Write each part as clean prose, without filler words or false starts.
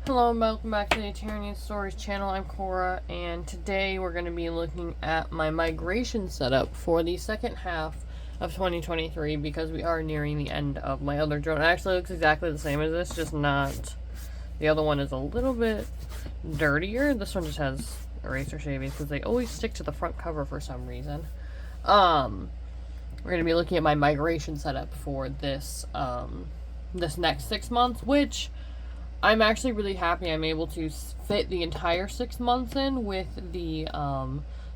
Hello and welcome back to the Eternian Stories channel. I'm Cora, and today we're going to be looking at my migration setup for the second half of 2023 because we are nearing the end of my other drone. It actually looks exactly the same as this, just not... The other one is a little bit dirtier. This one just has eraser shavings because they always stick to the front cover for some reason. We're going to be looking at my migration setup for this, this next 6 months, which... I'm actually really happy I'm able to fit the entire 6 months in with the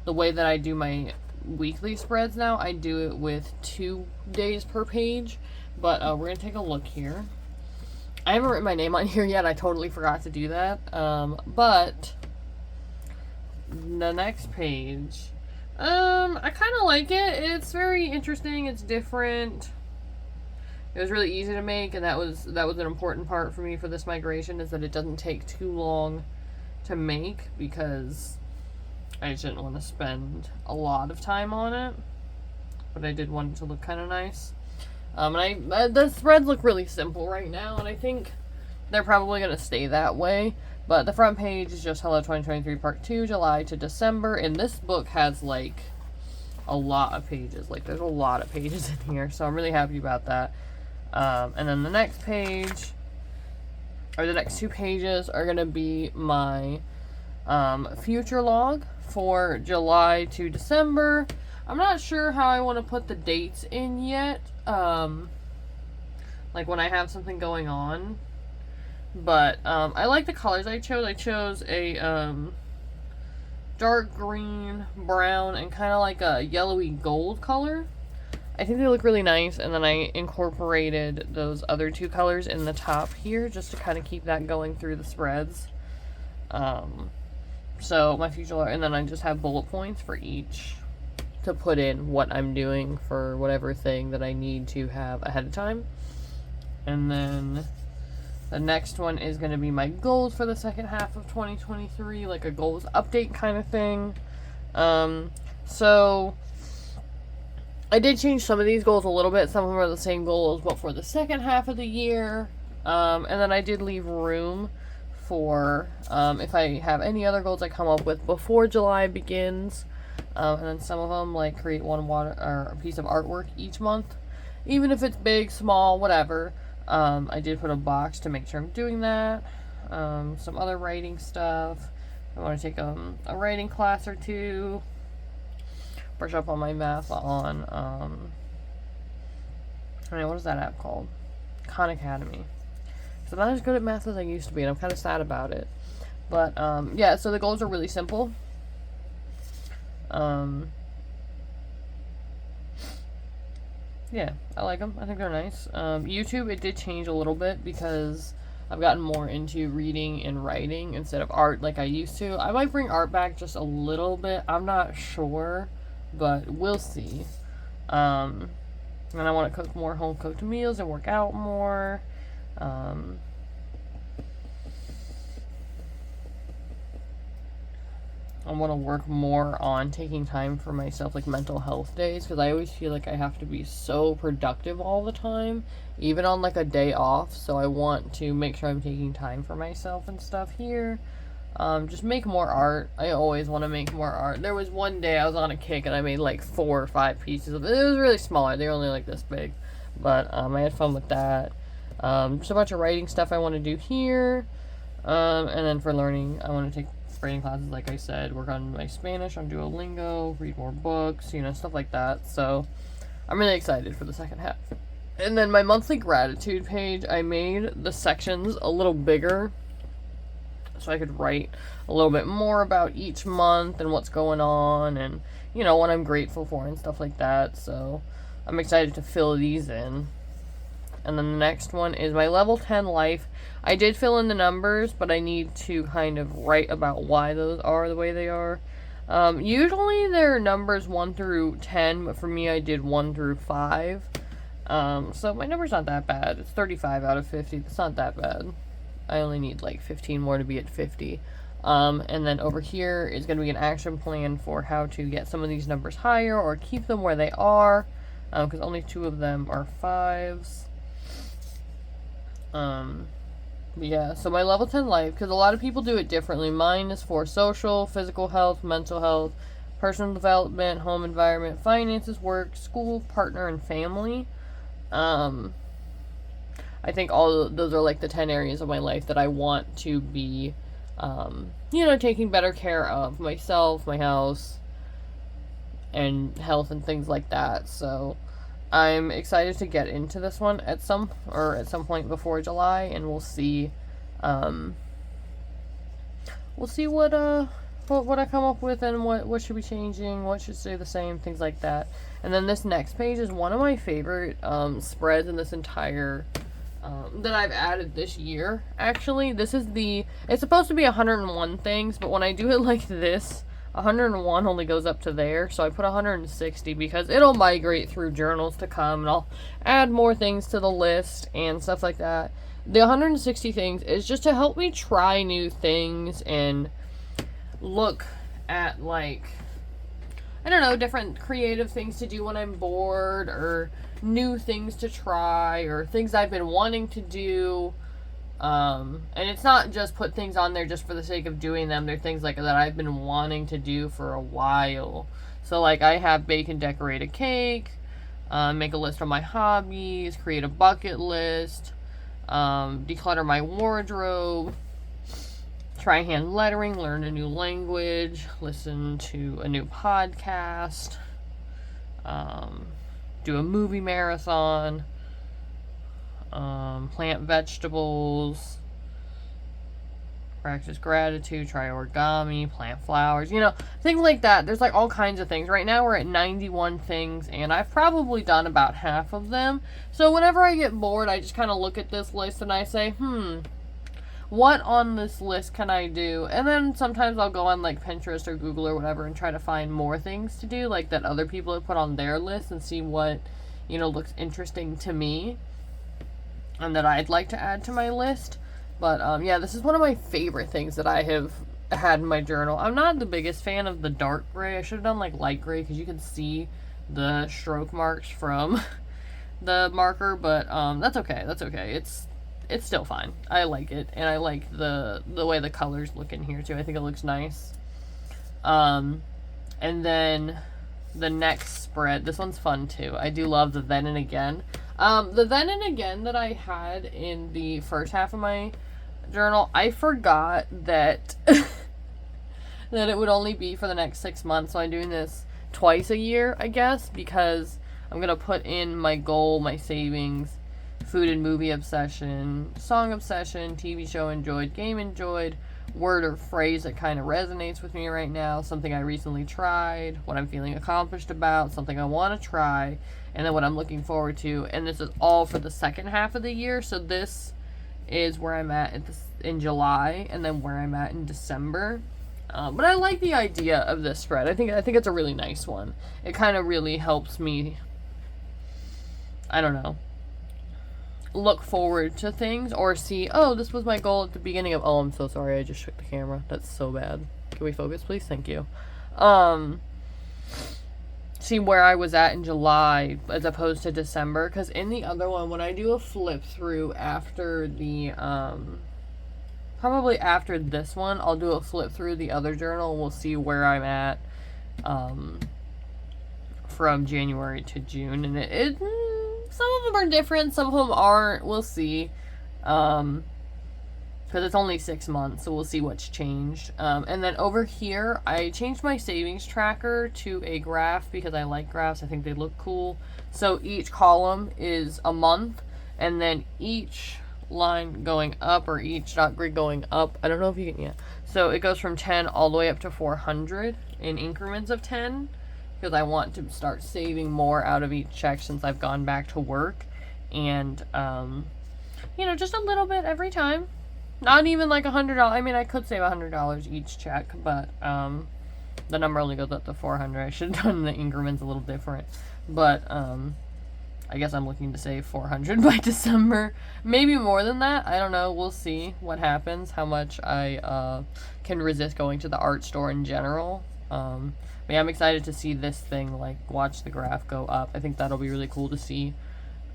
way that I do my weekly spreads now. I do it with 2 days per page, but we're going to take a look here. I haven't written my name on here yet. I totally forgot to do that. But the next page, I kind of like it. It's very interesting. It's different. It was really easy to make, and that was an important part for me for this migration, is that it doesn't take too long to make, because I just didn't want to spend a lot of time on it, but I did want it to look kind of nice. The threads look really simple right now, and I think they're probably going to stay that way, but the front page is just Hello 2023 Part 2, July to December, and this book has, like, a lot of pages. Like, there's a lot of pages in here, so I'm really happy about that. And then the next page, or the next 2 pages, are going to be my future log for July to December. I'm not sure how I want to put the dates in yet, like when I have something going on, but I like the colors I chose. I chose a dark green, brown, and kind of like a yellowy gold color. I think they look really nice, and then I incorporated those other 2 colors in the top here just to kind of keep that going through the spreads. So my future, and then I just have bullet points for each to put in what I'm doing for whatever thing that I need to have ahead of time. And then the next one is going to be my goals for the second half of 2023, like a goals update kind of thing. So I did change some of these goals a little bit. Some of them are the same goals, but for the second half of the year. And then I did leave room for if I have any other goals I come up with before July begins. And then some of them, like create a piece of artwork each month. Even if it's big, small, whatever. I did put a box to make sure I'm doing that. Some other writing stuff. I want to take a writing class or 2. Brush up on my math on, what is that app called? Khan Academy. So I'm not as good at math as I used to be, and I'm kind of sad about it. But, yeah, so the goals are really simple. Yeah, I like them. I think they're nice. YouTube, it did change a little bit because I've gotten more into reading and writing instead of art like I used to. I might bring art back just a little bit. I'm not sure, but we'll see. And I want to cook more home-cooked meals and work out more. I want to work more on taking time for myself, like mental health days, because I always feel like I have to be so productive all the time, even on like a day off. So I want to make sure I'm taking time for myself and stuff here. Just make more art. I always want to make more art. There was one day I was on a kick and I made like 4 or 5 pieces of it. It was really smaller. They were only like this big. But I had fun with that. Just a bunch of writing stuff I want to do here. And then for learning, I want to take writing classes, like I said, work on my Spanish on Duolingo, read more books, stuff like that. So I'm really excited for the second half. And then my monthly gratitude page, I made the sections a little bigger so I could write a little bit more about each month and what's going on and, what I'm grateful for and stuff like that. So I'm excited to fill these in. And then the next one is my level 10 life. I did fill in the numbers, but I need to kind of write about why those are the way they are. Usually they're numbers 1 through 10, but for me I did 1 through 5. So my number's not that bad. It's 35 out of 50. It's not that bad. I only need like 15 more to be at 50. And then over here is going to be an action plan for how to get some of these numbers higher or keep them where they are, because only 2 of them are 5s. Yeah, so my level 10 life, because a lot of people do it differently. Mine is for social, physical health, mental health, personal development, home environment, finances, work, school, partner, and family. Um, I think all those are like the 10 areas of my life that I want to be, taking better care of myself, my house, and health and things like that. So I'm excited to get into this one at some point before July, and we'll see. We'll see what I come up with, and what should be changing, what should stay the same, things like that. And then this next page is one of my favorite spreads in this entire that I've added this year. Actually, it's supposed to be 101 things, but when I do it like this, 101 only goes up to there, so I put 160 because it'll migrate through journals to come, and I'll add more things to the list and stuff like that. The 160 things is just to help me try new things and look at, like, I don't know, different creative things to do when I'm bored, or new things to try, or things I've been wanting to do. And it's not just put things on there just for the sake of doing them. They're things like that I've been wanting to do for a while. So, like, I have bake and decorate a cake, make a list of my hobbies, create a bucket list, declutter my wardrobe, try hand lettering, learn a new language, listen to a new podcast, do a movie marathon, plant vegetables, practice gratitude, try origami, plant flowers, things like that. There's like all kinds of things. Right now we're at 91 things, and I've probably done about half of them. So whenever I get bored, I just kind of look at this list and I say, what on this list can I do? And then sometimes I'll go on like Pinterest or Google or whatever and try to find more things to do, like that other people have put on their list, and see what, looks interesting to me and that I'd like to add to my list. But yeah, this is one of my favorite things that I have had in my journal. I'm not the biggest fan of the dark gray. I should have done like light gray, because you can see the stroke marks from the marker, but that's okay. It's still fine. I like it, and I like the way the colors look in here too. I think it looks nice. And then the next spread, this one's fun too. I do love the then and again. The then and again that I had in the first half of my journal, I forgot that that it would only be for the next 6 months. So I'm doing this twice a year, I guess, because I'm gonna put in my goal, my savings, food and movie obsession, song obsession, TV show enjoyed, game enjoyed, word or phrase that kind of resonates with me right now, something I recently tried, what I'm feeling accomplished about, something I want to try, and then what I'm looking forward to. And this is all for the second half of the year. So this is where I'm at in July, and then where I'm at in December. But I like the idea of this spread. I think it's a really nice one. It kind of really helps me, I don't know, look forward to things, or see, oh, this was my goal at the beginning of, oh, I'm so sorry, I just shook the camera. That's so bad. Can we focus, please? Thank you. See where I was at in July as opposed to December, because in the other one, when I do a flip through after the, probably after this one, I'll do a flip through the other journal, and we'll see where I'm at, from January to June, and it some of them are different, some of them aren't. We'll see. Because it's only 6 months, so we'll see what's changed. And then over here, I changed my savings tracker to a graph because I like graphs. I think they look cool. So each column is a month, and then each line going up, or each dot grid going up. I don't know if you can, yeah. So it goes from 10 all the way up to 400 in increments of 10. Because I want to start saving more out of each check since I've gone back to work. And, just a little bit every time. Not even like $100. I mean, I could save $100 each check, but the number only goes up to 400. I should have done the increments a little different. But I guess I'm looking to save 400 by December. Maybe more than that. I don't know. We'll see what happens. How much I can resist going to the art store in general. But yeah, I'm excited to see this thing, like, watch the graph go up. I think that'll be really cool to see.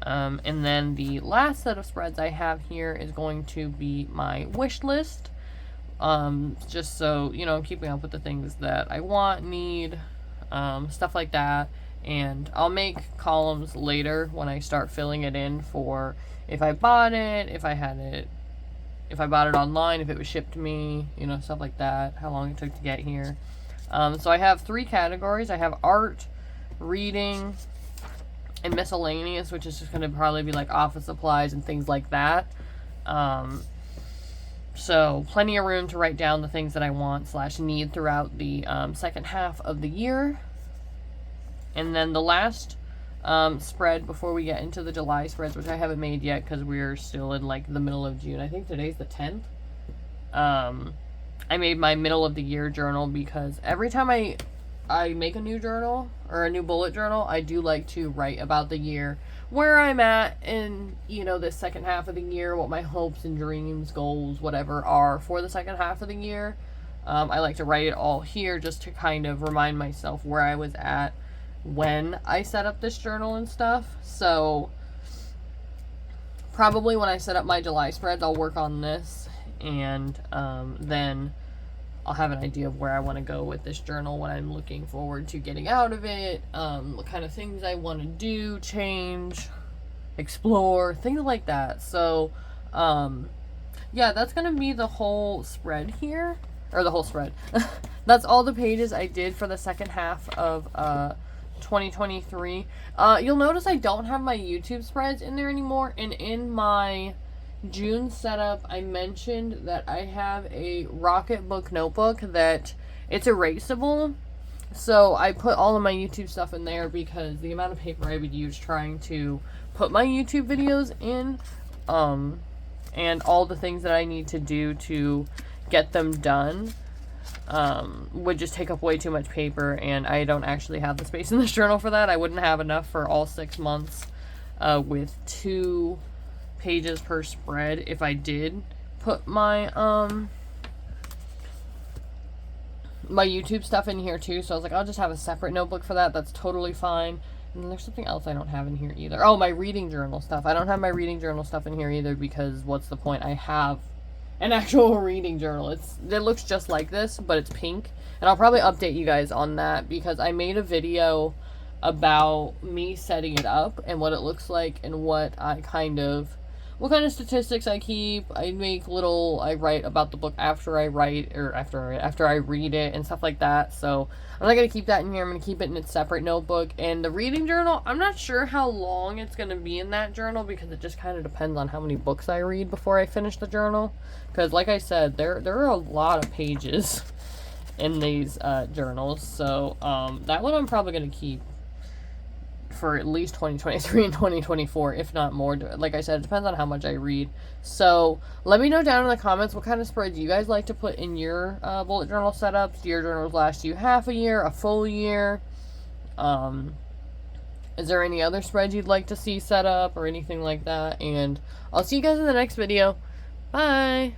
And then the last set of spreads I have here is going to be my wish list. Just so, you know, I'm keeping up with the things that I want, need, stuff like that. And I'll make columns later when I start filling it in for if I bought it, if I bought it online, if it was shipped to me, you know, stuff like that, how long it took to get here. So I have 3 categories. I have art, reading, and miscellaneous, which is just going to probably be like office supplies and things like that. So plenty of room to write down the things that I want / need throughout the second half of the year. And then the last spread before we get into the July spreads, which I haven't made yet because we're still in like the middle of June. I think today's the 10th. I made my middle of the year journal because every time I make a new journal or a new bullet journal, I do like to write about the year, where I'm at in, you know, this second half of the year, what my hopes and dreams, goals, whatever are for the second half of the year. I like to write it all here just to kind of remind myself where I was at when I set up this journal and stuff. So probably when I set up my July spreads, I'll work on this, and then I'll have an idea of where I want to go with this journal, what I'm looking forward to getting out of it, what kind of things I want to do, change, explore, things like that. So yeah, that's going to be the whole spread here, or the whole spread. That's all the pages I did for the second half of 2023. You'll notice I don't have my YouTube spreads in there anymore, and in my June setup I mentioned that I have a Rocketbook notebook that it's erasable, so I put all of my YouTube stuff in there because the amount of paper I would use trying to put my YouTube videos in, and all the things that I need to do to get them done would just take up way too much paper, and I don't actually have the space in this journal for that. I wouldn't have enough for all 6 months with 2 pages per spread if I did put my my YouTube stuff in here too. So I was like, I'll just have a separate notebook for that. That's totally fine. And then there's something else I don't have in here either. Oh, my reading journal stuff. I don't have my reading journal stuff in here either because what's the point? I have an actual reading journal. It looks just like this, but it's pink. And I'll probably update you guys on that because I made a video about me setting it up and what it looks like and what kind of statistics I keep. I write about the book after I write, or after I read it and stuff like that. So I'm not going to keep that in here. I'm going to keep it in its separate notebook. And the reading journal, I'm not sure how long it's going to be in that journal because it just kind of depends on how many books I read before I finish the journal. Because like I said, there are a lot of pages in these journals. So that one I'm probably going to keep for at least 2023 and 2024, if not more. Like I said, it depends on how much I read. So let me know down in the comments what kind of spreads you guys like to put in your bullet journal setups. Do your journals last you half a year, a full year? Is there any other spreads you'd like to see set up or anything like that? And I'll see you guys in the next video. Bye!